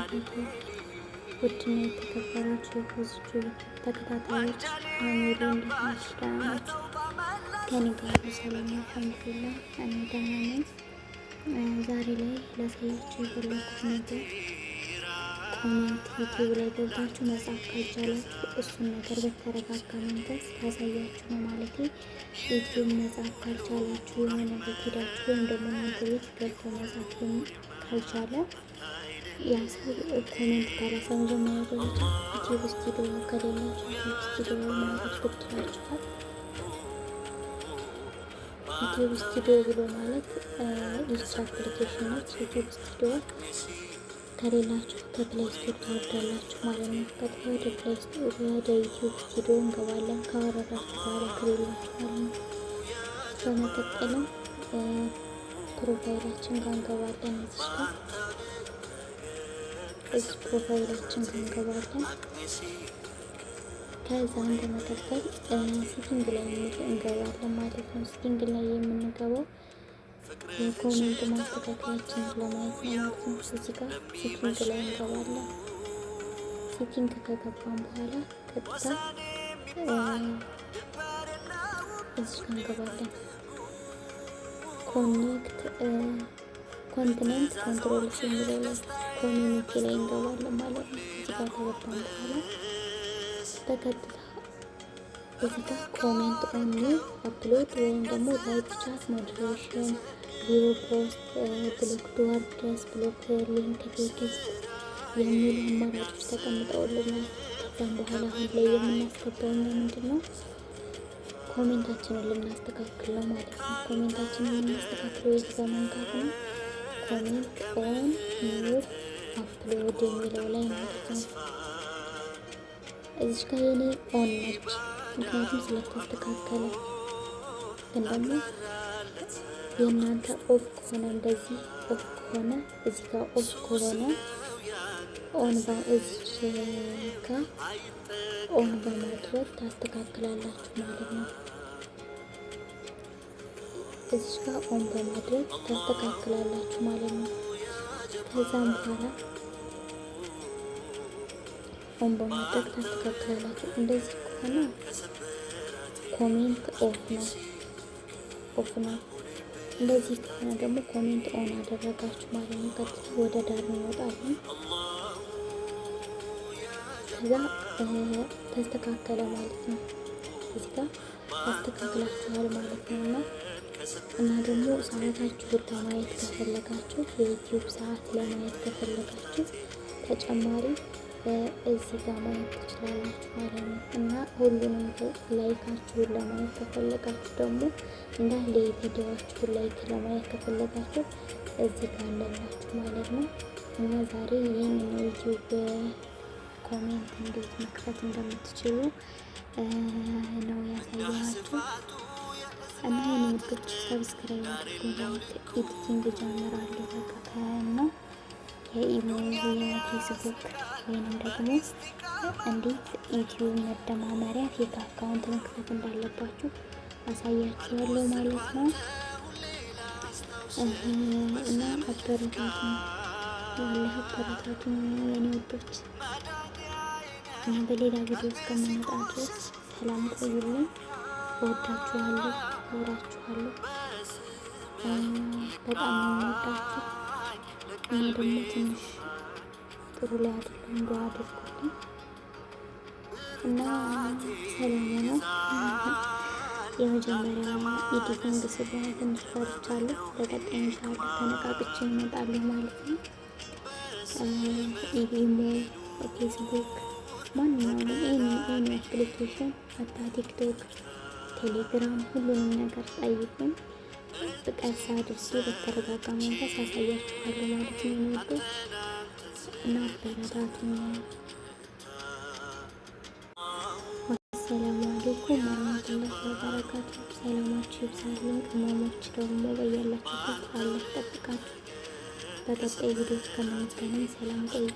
ወበረካቱ። ውድና የተከበራችሁ የፖዚቹ ተከታታዮች አሚሩ እንዴት ናችሁ? ደህና ናችሁ? ከኔ ጋር ሰላም አልሐምዱሊላህ፣ እኔ ደህና ነኝ። ዛሬ ላይ ላሳያችሁ የፈለኩት ነገር ኮሜንት ዩቲዩብ ላይ ገብታችሁ መጻፍ ካልቻላችሁ እሱን ነገር በተረጋጋ መንፈስ ላሳያችሁ ነው። ማለት ዩቲዩብ መጻፍ ካልቻላችሁ የሆነ ቤት ሄዳችሁ ወይም ደግሞ እናንተ ቤት ገብቶ መጻፍ ካልቻለ ያ ሰው ኮሜንት ካላሳ መጀመሪያ ደረጃ ዩቲዩብ ስቱዲዮ ከሌላችሁ ዩቲዩብ ስቱዲዮ ማለት ትችላችኋል። ዩቲዩብ ስቱዲዮ ብሎ ማለት ይች አፕሊኬሽን ነች። ዩቲዩብ ስቱዲዮ ከሌላችሁ ከፕሌይ ስቶር ታወርዳላችሁ ማለት ነው። ቀጥታ ወደ ፕሌይ ስቶር ወደ ዩቲዩብ ስቱዲዮ እንገባለን። ካወረዳችሁ በኋላ ከሌላችሁ ማለት ነው። በመቀጠልም ፕሮፋይላችን ጋር እንገባለን። እዚህ ፕሮፋይላችን ጋር እንገባለን። ከዛም በመቀጠል ሴቲንግ ላይ እንገባለን ማለት ነው። ሴቲንግ ላይ የምንገባው የኮሜንት ማስተካከያችን ለማየት ነው ማለት ነው። እዚህ ጋር ሴቲንግ ላይ እንገባለን። ሴቲንግ ከገባን በኋላ ቀጥታ እዚህ ጋር እንገባለን። ኮንቲኔንት ኮንትሮልስ የሚለው ላይ ኮሚኒቲ ላይ እንገባለን ማለት ነው። እዚህ ጋር ከገባን በኋላ በቀጥታ እዚህ ጋር ኮሜንት ኦንሊ አፕሎድ ወይም ደግሞ ላይቭ ቻት ሞዴሬሽን ቪዲዮ ፖስት ብሎክ ወርድፕሬስ ብሎክ ሊንክ ቴክስት የሚሉ አማራጮች ተቀምጠውልናል። ከዛም በኋላ አሁን ላይ የምናስገባው ምንድን ነው? ኮሜንታችንን ልናስተካክል ነው ማለት ነው። ኮሜንታችንን ልናስተካክለው የት በመንካት ነው? ኮሜንት ኦን ኒው አፕሎድ የሚለው ላይ ማለት ነው። እዚህ ጋር የኔ ኦን ነች፣ ምክንያቱም ስለተስተካከለ። ግን ደግሞ የእናንተ ኦፍ ከሆነ እንደዚህ ኦፍ ከሆነ እዚህ ጋር ኦፍ ከሆነ ኦን እዚህ ጋር ኦን በማድረግ ታስተካክላላችሁ ማለት ነው። እዚህ ጋር ኦን በማድረግ ታስተካክላላችሁ ማለት ነው። ከዛም በኋላ ኦን በማድረግ ታስተካክላላችሁ። እንደዚህ ከሆነ ኮሜንት ኦፍ ነው። እንደዚህ ከሆነ ደግሞ ኮሜንት ኦን አደረጋችሁ ማለት ነው። ቀጥታ ወደ ዳር እንወጣለን። ከዛ ተስተካከለ ማለት ነው። እዚህ ጋር አስተካክላችኋል ማለት ነው። እና ደግሞ ሰዓታችሁን ለማየት ከፈለጋችሁ የዩቲዩብ ሰዓት ለማየት ከፈለጋችሁ ተጨማሪ እዚህ ጋር ማየት ትችላላችሁ ማለት ነው። እና ሁሉንም ላይካችሁን ለማየት ከፈለጋችሁ ደግሞ እንዳለ የቪዲዮዋችሁን ላይክ ለማየት ከፈለጋችሁ እዚህ ጋር አለላችሁ ማለት ነው። እና ዛሬ ይህንን ዩቲዩብ ኮሜንት እንዴት መክፈት እንደምትችሉ ነው ያሳየኋችሁ። እና የኔ ውዶች ሰብስክራይብ አድርጉ። ኤዲቲንግ ጀምራለሁ በቃ ነው የኢሞ የፌስቡክ ወይንም ደግሞ እንዴት ዩቲዩብ መደማመሪያ ፌክ አካውንት መክፈት እንዳለባችሁ አሳያችኋለሁ ማለት ነው። እና አበረታቱ የኔ ውዶች። እና በሌላ ቪዲዮ እስከምንመጣ ድረስ ሰላም ቆዩልኝ። እወዳችኋለሁ፣ አከብራችኋለሁ። በጣም የምወዳችሁ እና ደግሞ ትንሽ ጥሩ ላይ አይደለም እንደው አድርጉልኝ እና ሰላም ነው። የመጀመሪያ ኤዲቲንግ ስለሆነ ትንሽ ፈርቻለሁ። በቀጣይ ኢንሻአላህ ተነቃቅቼ እመጣለሁ ማለት ነው። ኢሞ፣ ፌስቡክ፣ ማንኛውንም ኤኒ አፕሊኬሽን አታ ቲክቶክ፣ ቴሌግራም ሁሉንም ነገር ጠይቁኝ። በቀስ አድርጌ በተረጋጋ መንፈስ አሳያችኋለሁ ማለት ነው የሚወዱት እና አበረታቱኝ። አሰላሙ አለይኩም ወራህመቱላሂ ወበረካቱ። ሰላማችሁ ይብዛልኝ። ቅመሞች ደግሞ በያላችሁበት አላህ ይጠብቃችሁ። በቀጣይ ቪዲዮ እስከምንገናኝ ሰላም ቆዩ።